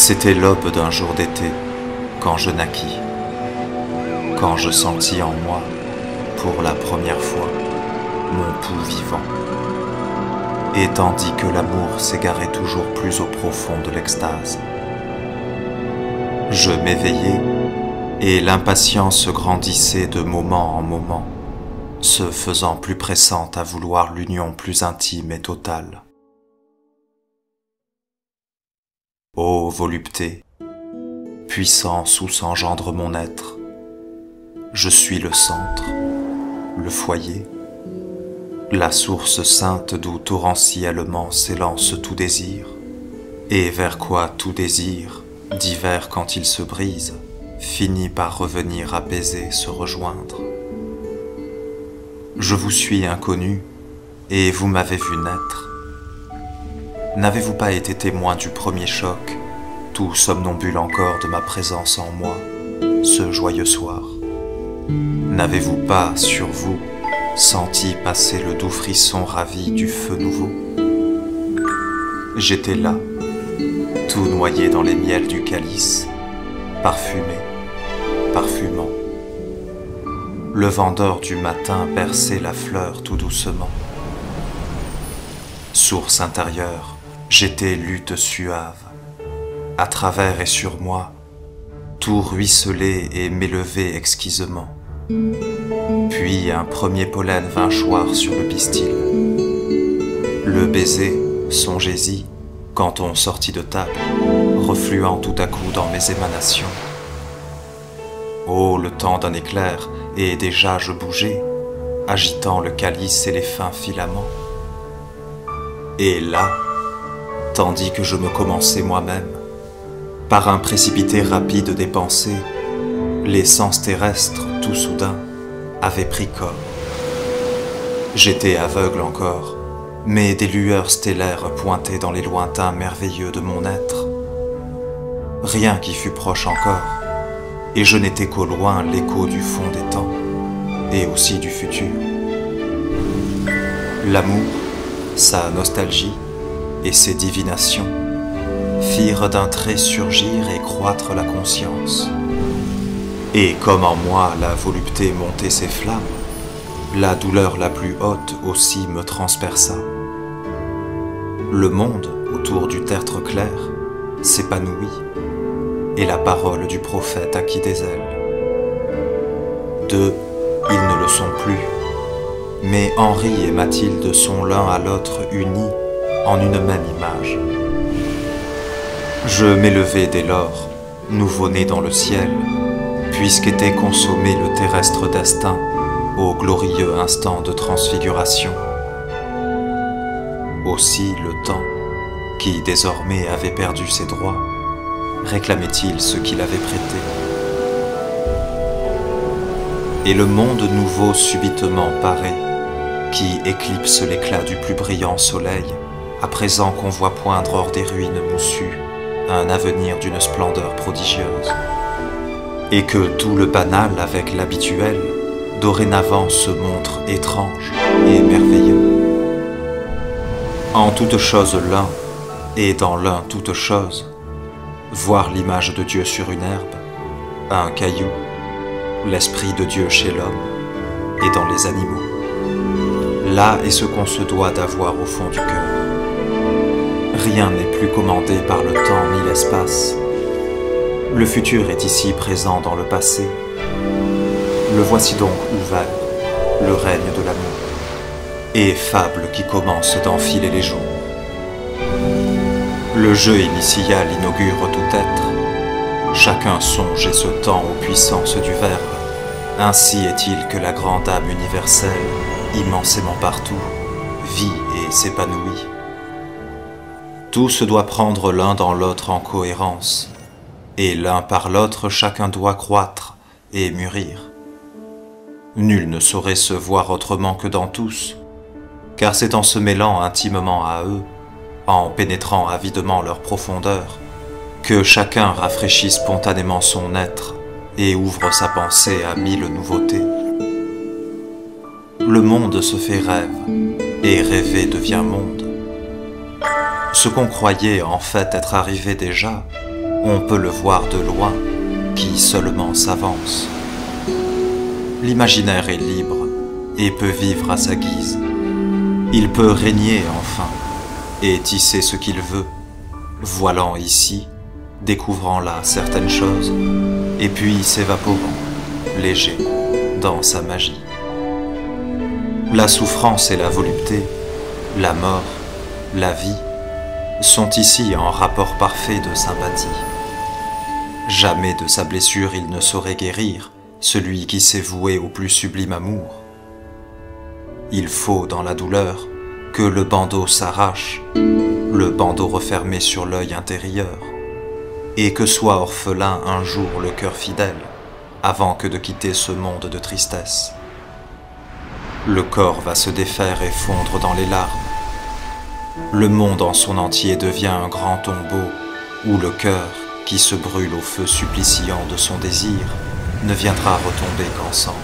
C'était l'aube d'un jour d'été, quand je naquis, quand je sentis en moi, pour la première fois, mon pouls vivant. Et tandis que l'amour s'égarait toujours plus au profond de l'extase, je m'éveillai et l'impatience grandissait de moment en moment, se faisant plus pressante à vouloir l'union plus intime et totale. Ô volupté, puissance où s'engendre mon être, je suis le centre, le foyer, la source sainte d'où torrentiellement s'élance tout désir, et vers quoi tout désir, divers quand il se brise, finit par revenir apaisé se rejoindre. Je vous suis inconnu, et vous m'avez vu naître. N'avez-vous pas été témoin du premier choc, tout somnambule encore de ma présence en moi, ce joyeux soir? N'avez-vous pas, sur vous, senti passer le doux frisson ravi du feu nouveau? J'étais là, tout noyé dans les miels du calice, parfumé, parfumant. Le vent d'or du matin berçait la fleur tout doucement. Source intérieure, j'étais lutte suave. À travers et sur moi, tout ruisselait et m'élevait exquisement. Puis un premier pollen vint choir sur le pistil. Le baiser, songez-y, quand on sortit de table, refluant tout à coup dans mes émanations. Oh, le temps d'un éclair, et déjà je bougeais, agitant le calice et les fins filaments. Et là, tandis que je me commençais moi-même, par un précipité rapide des pensées, les sens terrestres, tout soudain, avaient pris corps. J'étais aveugle encore, mais des lueurs stellaires pointaient dans les lointains merveilleux de mon être. Rien qui fût proche encore, et je n'étais qu'au loin l'écho du fond des temps, et aussi du futur. L'amour, sa nostalgie et ses divinations firent d'un trait surgir et croître la conscience. Et comme en moi la volupté montait ses flammes, la douleur la plus haute aussi me transperça. Le monde, autour du tertre clair, s'épanouit, et la parole du prophète acquit des ailes. Deux, ils ne le sont plus, mais Henri et Mathilde sont l'un à l'autre unis en une même image. Je m'élevai dès lors, nouveau-né dans le ciel, puisqu'était consommé le terrestre destin au glorieux instant de transfiguration. Aussi le temps, qui désormais avait perdu ses droits, réclamait-il ce qu'il avait prêté. Et le monde nouveau subitement paraît, qui éclipse l'éclat du plus brillant soleil, à présent qu'on voit poindre hors des ruines moussues un avenir d'une splendeur prodigieuse, et que tout le banal avec l'habituel dorénavant se montre étrange et merveilleux. En toute chose l'un, et dans l'un toute chose, voir l'image de Dieu sur une herbe, un caillou, l'esprit de Dieu chez l'homme et dans les animaux. Là est ce qu'on se doit d'avoir au fond du cœur. Rien n'est plus commandé par le temps ni l'espace. Le futur est ici présent dans le passé. Le voici donc ouvert, le règne de l'amour, et fable qui commence d'enfiler les jours. Le jeu initial inaugure tout être. Chacun songe et se tend aux puissances du Verbe. Ainsi est-il que la grande âme universelle, immensément partout, vit et s'épanouit. Tout se doit prendre l'un dans l'autre en cohérence, et l'un par l'autre chacun doit croître et mûrir. Nul ne saurait se voir autrement que dans tous, car c'est en se mêlant intimement à eux, en pénétrant avidement leur profondeur, que chacun rafraîchit spontanément son être et ouvre sa pensée à mille nouveautés. Le monde se fait rêve, et rêver devient monde. Ce qu'on croyait en fait être arrivé déjà on peut le voir de loin, qui seulement s'avance. L'imaginaire est libre et peut vivre à sa guise. Il peut régner enfin et tisser ce qu'il veut, voilant ici, découvrant là certaines choses, et puis s'évaporant, léger, dans sa magie. La souffrance et la volupté, la mort, la vie, sont ici en rapport parfait de sympathie. Jamais de sa blessure il ne saurait guérir, celui qui s'est voué au plus sublime amour. Il faut, dans la douleur, que le bandeau s'arrache, le bandeau refermé sur l'œil intérieur, et que soit orphelin un jour le cœur fidèle, avant que de quitter ce monde de tristesse. Le corps va se défaire et fondre dans les larmes. Le monde en son entier devient un grand tombeau, où le cœur, qui se brûle au feu suppliciant de son désir, ne viendra retomber qu'ensemble.